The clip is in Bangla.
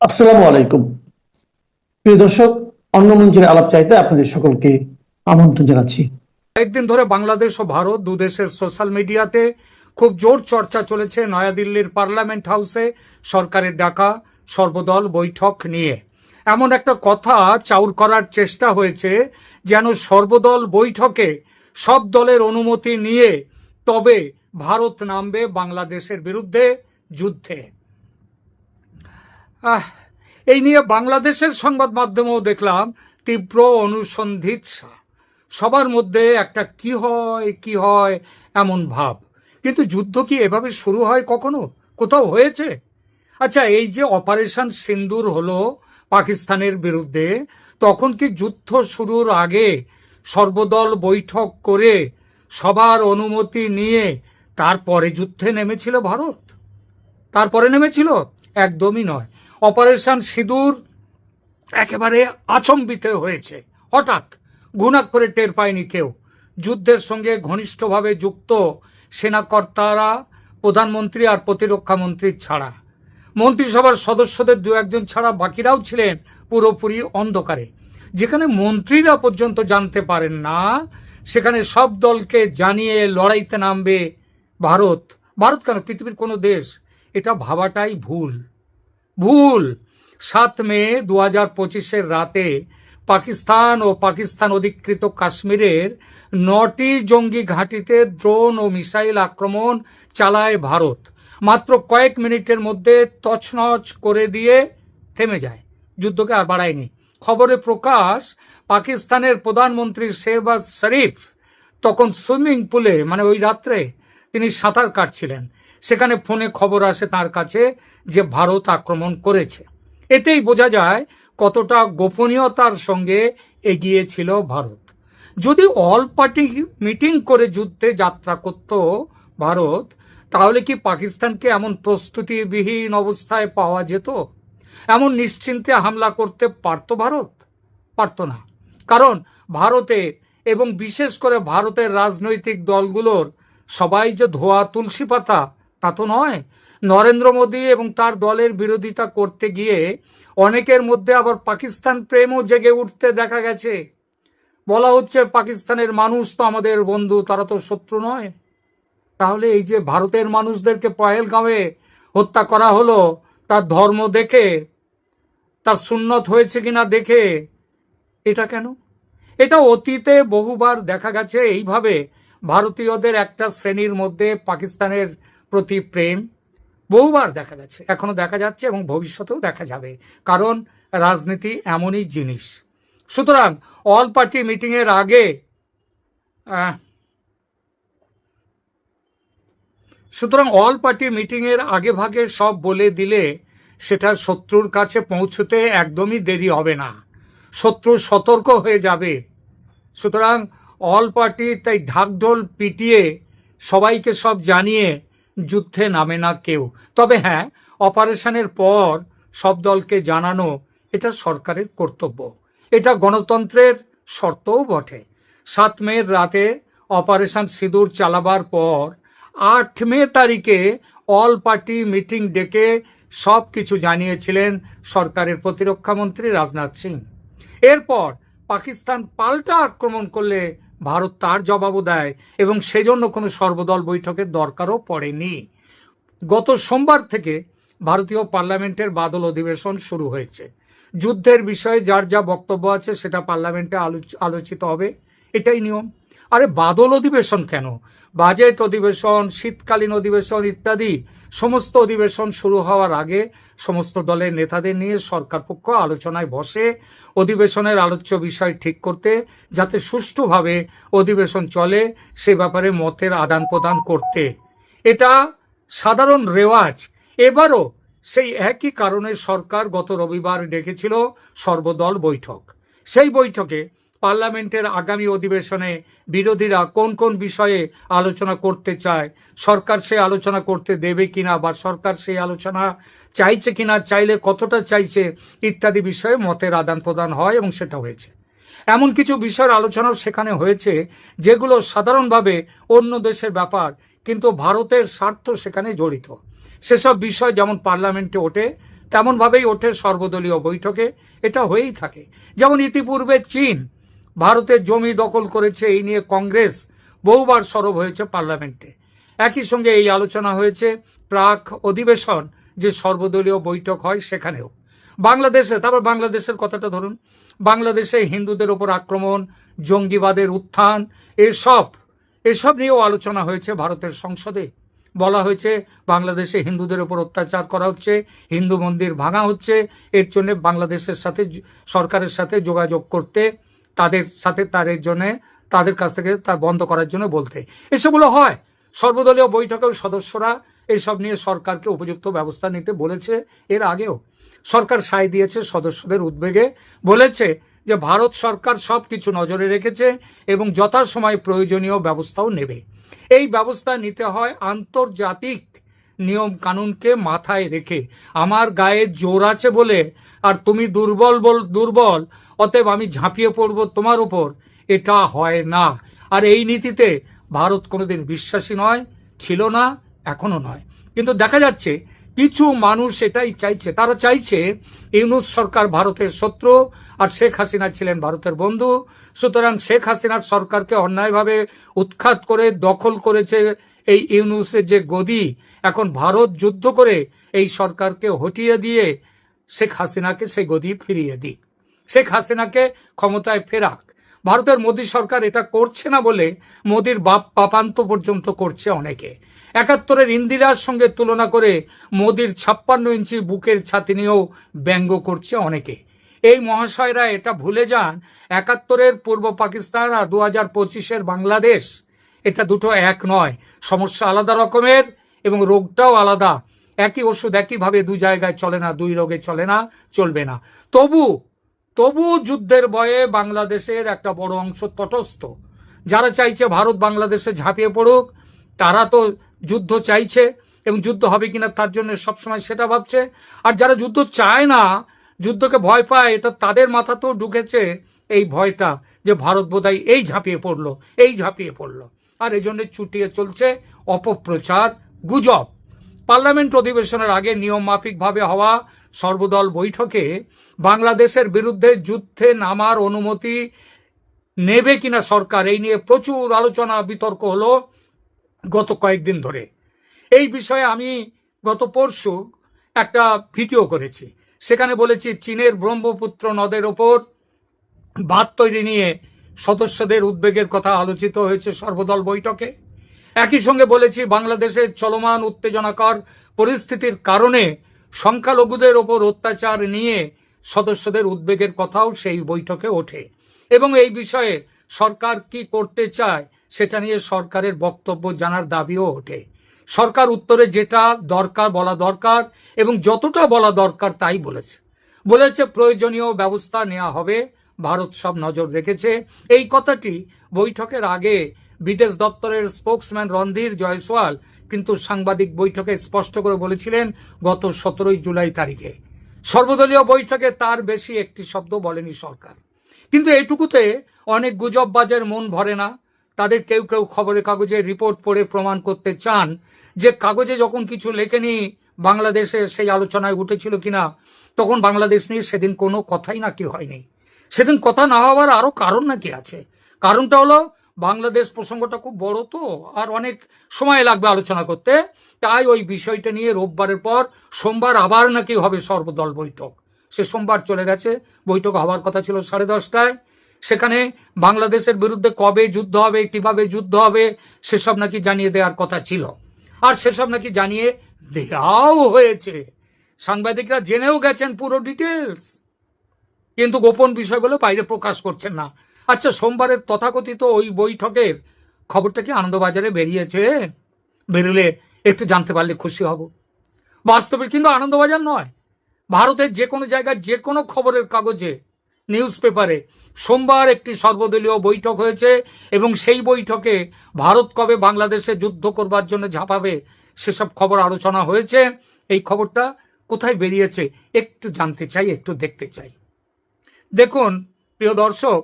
আসসালামু আলাইকুম। প্রিয় দর্শক, অন্য মঞ্চের আলাপ চাইতে আপনাদের সকলকে আমন্ত্রণ জানাচ্ছি। কয়েকদিন ধরে বাংলাদেশ ও ভারত দু দেশের সোশ্যাল মিডিয়াতে খুব জোর চর্চা চলেছে নয়াদিল্লির পার্লামেন্ট হাউসে সরকারের ডাকা সর্বদল বৈঠক নিয়ে। এমন একটা কথা চাউর করার চেষ্টা হয়েছে যেন সর্বদল বৈঠকে সব দলের অনুমতি নিয়ে তবে ভারত নামবে বাংলাদেশের বিরুদ্ধে যুদ্ধে। এই নিয়ে বাংলাদেশের সংবাদ মাধ্যমেও দেখলাম তীব্র অনুসন্ধিৎসা। সবার মধ্যে একটা কি হয় এমন ভাব। কিন্তু যুদ্ধ কি এভাবে শুরু হয় কখনো? কোথাও হয়েছে? আচ্ছা, এই যে অপারেশন সিন্দুর হলো পাকিস্তানের বিরুদ্ধে, তখন কি যুদ্ধ শুরুর আগে সর্বদল বৈঠক করে সবার অনুমতি নিয়ে তারপরে যুদ্ধে নেমেছিল ভারত? তারপরে নেমেছিল? একদমই নয়। অপারেশন সিঁদুর একেবারে আচম্বিত হয়েছে। হঠাৎ গুনাক করে টের পায়নি কেউ। যুদ্ধের সঙ্গে ঘনিষ্ঠভাবে যুক্ত সেনাকর্তারা, প্রধানমন্ত্রী আর প্রতিরক্ষা মন্ত্রী ছাড়া, মন্ত্রিসভার সদস্যদের দু একজন ছাড়া বাকিরাও ছিলেন পুরোপুরি অন্ধকারে। যেখানে মন্ত্রীরা পর্যন্ত জানতে পারেন না, সেখানে সব দলকে জানিয়ে লড়াইতে নামবে ভারত। ভারত কেন, পৃথিবীর কোনো দেশ? এটা ভাবাটাই ভুল। ভুল। 7 মে 2025 রাতে পাকিস্তান ও পাকিস্তান অধিকৃত কাশ্মীরের 9টি জঙ্গি ঘাঁটিতে ড্রোন ও মিসাইল আক্রমণ চালায় ভারত। মাত্র কয়েক মিনিটের মধ্যে তছনছ করে দিয়ে থেমে যায়। যুদ্ধকে আর বাড়ায়নি। খবরে প্রকাশ, পাকিস্তানের প্রধানমন্ত্রী শেহবাজ শরীফ তখন সুইমিং পুলে, মানে ওই রাত্রে তিনি সাঁতার কাটছিলেন। সেখানে ফোনে খবর আসে তার কাছে যে ভারত আক্রমণ করেছে। এতেই বোঝা যায় কতটা গোপনীয়তার সঙ্গে এগিয়েছিল ভারত। যদি অল পার্টি মিটিং করে যুদ্ধে যাত্রা করত ভারত, তাহলে কি পাকিস্তানকে এমন প্রস্তুতিবিহীন অবস্থায় পাওয়া যেত? এমন নিশ্চিন্তে হামলা করতে পারত ভারত? পারত না। কারণ ভারতে, এবং বিশেষ করে ভারতের রাজনৈতিক দলগুলোর সবাই যে ধোয়া তুলসী পাতা তা তো নয়। নরেন্দ্র মোদী এবং তার দলের বিরোধিতা করতে গিয়ে অনেকের মধ্যে আবার পাকিস্তান প্রেমও জেগে উঠতে দেখা গেছে। বলা হচ্ছে পাকিস্তানের মানুষ তো আমাদের বন্ধু, তারা তো শত্রু নয়। তাহলে এই যে ভারতের মানুষদেরকে পহেলগাঁওয়ে হত্যা করা হলো, তার ধর্ম দেখে, তার সুন্নত হয়েছে কিনা দেখে, এটা কেন? এটা অতীতে বহুবার দেখা গেছে। এইভাবে ভারতীয়দের একটা শ্রেণীর মধ্যে পাকিস্তানের প্রতি প্রেম বহুবার দেখা গেছে, এখনো দেখা যাচ্ছে এবং ভবিষ্যতেও দেখা যাবে। কারণ রাজনীতি এমনই জিনিস। সুতরাং অল পার্টি মিটিংয়ের আগে আগে ভাগে সব বলে দিলে সেটা শত্রুর কাছে পৌঁছতে একদমই দেরি হবে না। শত্রু সতর্ক হয়ে যাবে। সুতরাং অল পার্টি তাই ঢাকঢোল পিটিয়ে সবাইকে সব জানিয়ে যুদ্ধে নামে না কেউ। তবে হ্যাঁ, অপারেশনের পর সব দলকে জানানো এটা সরকারের কর্তব্য। এটা গণতন্ত্রের শর্তও বটে। 7 মে রাতে অপারেশন সিঁদুর চালাবার পর 8 মে তারিখে অল পার্টি মিটিং ডেকে সব কিছু জানিয়েছিলেন সরকারের প্রতিরক্ষা মন্ত্রী রাজনাথ সিং। এরপর পাকিস্তান পাল্টা আক্রমণ করলে ভারত তার জবাবও দেয়, এবং সেজন্য কোনো সর্বদল বৈঠকের দরকারও পড়েনি। গত সোমবার থেকে ভারতীয় পার্লামেন্টের বাদল অধিবেশন শুরু হয়েছে। যুদ্ধের বিষয়ে যার যা বক্তব্য আছে সেটা পার্লামেন্টে আলোচিত হবে, এটাই নিয়ম। আরে বাদল অধিবেশন কেন? বাজেট অধিবেশন, শীতকালীন অধিবেশন ইত্যাদি সমস্ত অধিবেশন শুরু হওয়ার আগে সমস্ত দলের নেতাদের নিয়ে সরকার পক্ষ আলোচনায় বসে অধিবেশনের আলোচ্য বিষয় ঠিক করতে, যাতে সুষ্ঠুভাবে অধিবেশন চলে সে ব্যাপারে মতের আদান প্রদান করতে। এটা সাধারণ রেওয়াজ। এবারও সেই একই কারণে সরকার গত রবিবার ডেকেছিল সর্বদল বৈঠক। সেই বৈঠকে পার্লামেন্টের আগামী অধিবেশনে বিরোধীরা কোন কোন বিষয়ে আলোচনা করতে চায়, সরকার সে আলোচনা করতে দেবে কিনা, বা সরকার সেই আলোচনা চাইছে কিনা, চাইলে কতটা চাইছে ইত্যাদি বিষয়ে মতের আদান প্রদান হয়, এবং সেটা হয়েছে। এমন কিছু বিষয়ের আলোচনাও সেখানে হয়েছে যেগুলো সাধারণভাবে অন্য দেশের ব্যাপার, কিন্তু ভারতের স্বার্থ সেখানে জড়িত। সেসব বিষয় যেমন পার্লামেন্টে ওঠে, তেমনভাবেই ওঠে সর্বদলীয় বৈঠকে, এটা হয়েই থাকে। যেমন ইতিপূর্বে চীন ভারতের জমি দখল করেছে, এই নিয়ে কংগ্রেস বহুবার সরব হয়েছে পার্লামেন্টে। একই সঙ্গে এই আলোচনা হয়েছে প্রাক অধিবেশন যে সর্বদলীয় বৈঠক হয় সেখানেও। বাংলাদেশে, তারপর বাংলাদেশের কথাটা ধরুন, বাংলাদেশে হিন্দুদের ওপর আক্রমণ, জঙ্গিবাদের উত্থান, এসব নিয়েও আলোচনা হয়েছে ভারতের সংসদে। বলা হয়েছে বাংলাদেশে হিন্দুদের উপর অত্যাচার করা হচ্ছে, হিন্দু মন্দির ভাঙা হচ্ছে, এর জন্য বাংলাদেশের সাথে সরকারের সাথে যোগাযোগ করতে, তাদের কাছ থেকে তা বন্ধ করার জন্য বলতে। এসবগুলো হয়। সর্বদলীয় বৈঠকেও সদস্যরা এইসব নিয়ে সরকারকে উপযুক্ত ব্যবস্থা নিতে বলেছে। এর আগেও সরকার সায় দিয়েছে সদস্যদের উদ্বেগে, বলেছে যে ভারত সরকার সবকিছু নজরে রেখেছে এবং যথাসময়ে প্রয়োজনীয় ব্যবস্থাও নেবে। এই ব্যবস্থা নিতে হয় আন্তর্জাতিক নিয়ম কানুনকে মাথায় রেখে। আমার গায়ে জোর আছে বলে আর তুমি দুর্বল অতএব আমি ঝাঁপিয়ে পড়ব তোমার উপর, এটা হয় না। আর এই নীতিতে ভারত কোনোদিন বিশ্বাসী নয়, ছিল না, এখনো নয়। কিন্তু দেখা যাচ্ছে কিছু মানুষ এটাই চাইছে। তারা চাইছে ইউনূস সরকার ভারতের শত্রু আর শেখ হাসিনা ছিলেন ভারতের বন্ধু, সুতরাং শেখ হাসিনার সরকারকে অন্যায়ভাবে উৎখাত করে দখল করেছে এই ইউনূসের যে গদি, এখন ভারত যুদ্ধ করে এই সরকারকে হটিয়ে দিয়ে শেখ হাসিনাকে সেই গদি ফিরিয়ে দিক, শেখ হাসিনাকে ক্ষমতায় ফেরাক। ভারতের মোদী সরকার এটা করছে না বলে মোদীর বাপ পাপান্ত পর্যন্ত করছে অনেকে। ৭১-এর ইন্দিরার সঙ্গে তুলনা করে মোদীর ৫৬ ইঞ্চি বুকের ছাতি নিয়েও ব্যঙ্গ করছে অনেকে। এই মহাশয়রা এটা ভুলে যান ৭১-এর পূর্ব পাকিস্তান আর ২০২৫-এর বাংলাদেশ, এটা দুটো এক নয়। সমস্যা আলাদা রকমের এবং রোগটাও আলাদা। একই ওষুধ একইভাবে দু জায়গায় চলে না, দুই রোগে চলে না, চলবে না। তবু যুদ্ধের ভয়ে বাংলাদেশের একটা বড় অংশ তটস্থ। যারা চাইছে ভারত বাংলাদেশে ঝাঁপিয়ে পড়ুক, তারা তো যুদ্ধ চাইছে এবং যুদ্ধ হবে কিনা তার জন্য সবসময় সেটা ভাবছে। আর যারা যুদ্ধ চায় না, যুদ্ধকে ভয় পায়, এটা তাদের মাথাতেও ঢুকেছে এই ভয়টা যে ভারত বোধহয় এই ঝাঁপিয়ে পড়লো। আর এই জন্য চুটিয়ে চলছে অপপ্রচার, গুজব। পার্লামেন্ট অধিবেশনের আগে নিয়ম মাফিকভাবে হওয়া সর্বদল বৈঠকে বাংলাদেশের বিরুদ্ধে যুদ্ধে নামার অনুমতি নেবে কিনা সরকার, এই নিয়ে প্রচুর আলোচনা বিতর্ক হলো গত কয়েকদিন ধরে। এই বিষয়ে আমি গত পরশু একটা ভিডিও করেছি, সেখানে বলেছি চীনের ব্রহ্মপুত্র নদের ওপর বাঁধ তৈরি নিয়ে সদস্যদের উদ্বেগের কথা আলোচিত হয়েছে সর্বদল বৈঠকে। একই সঙ্গে বলেছি বাংলাদেশের চলমান উত্তেজনাকর পরিস্থিতির কারণে সংখ্যালঘুদের ওপর অত্যাচার নিয়ে সদস্যদের উদ্বেগের কথাও সেই বৈঠকে ওঠে এবং এই বিষয়ে সরকার কি করতে চায় সেটা নিয়ে সরকারের বক্তব্য জানার দাবিও ওঠে। সরকার উত্তরে যেটা দরকার বলা দরকার এবং যতটা বলা দরকার তাই বলেছে প্রয়োজনীয় ব্যবস্থা নেওয়া হবে, ভারত সব নজর রেখেছে। এই কথাটি বৈঠকের আগে বিদেশ দপ্তরের স্পোকসম্যান রণধীর জয়সওয়াল কিন্তু সাংবাদিক বৈঠকে স্পষ্ট করে বলেছিলেন গত ১৭ জুলাই তারিখে। সর্বদলীয় বৈঠকে তার বেশি একটি শব্দ বলেনি সরকার। কিন্তু এইটুকুতে অনেক গুজববাজের মন ভরে না। তাদের কেউ খবরের কাগজে রিপোর্ট পড়ে প্রমাণ করতে চান যে কাগজে যখন কিছু লেখেনি বাংলাদেশে সেই আলোচনায় উঠেছিল কিনা, তখন বাংলাদেশ নিয়ে সেদিন কোনো কথাই নাকি হয়নি। সেদিন কথা না হওয়ার আরো কারণ নাকি আছে। কারণটা হলো বাংলাদেশ প্রসঙ্গটা খুব বড় তো, আর অনেক সময় লাগবে আলোচনা করতে। তাই ওই বিষয়টা নিয়ে রোববারের পর সোমবার আবার নাকি হবে সর্বদল বৈঠক। সে সোমবার চলে গেছে। বৈঠক হওয়ার কথা ছিল 10:30টায়। সেখানে বাংলাদেশের বিরুদ্ধে কবে যুদ্ধ হবে, কিভাবে যুদ্ধ হবে সেসব নাকি জানিয়ে দেওয়ার কথা ছিল, আর সেসব নাকি জানিয়ে দেওয়াও হয়েছে। সাংবাদিকরা জেনেও গেছেন পুরো ডিটেলস, কিন্তু গোপন বিষয়গুলো বাইরে প্রকাশ করছেন না। আচ্ছা, সোমবারের তথাকথিত ওই বৈঠকের খবরটা কি আনন্দবাজারে বেরিয়েছে? বেরোলে একটু জানতে পারলে খুশি হব। বাস্তবে কিন্তু আনন্দবাজার নয়, ভারতের যে কোনো জায়গায় যে কোনো খবরের কাগজে, নিউজ পেপারে সোমবার একটি সর্বদলীয় বৈঠক হয়েছে এবং সেই বৈঠকে ভারত কবে বাংলাদেশে যুদ্ধ করবার জন্য ঝাঁপাবে সেসব খবর আলোচনা হয়েছে। এই খবরটা কোথায় বেরিয়েছে একটু জানতে চাই, একটু দেখতে চাই। দেখুন প্রিয় দর্শক,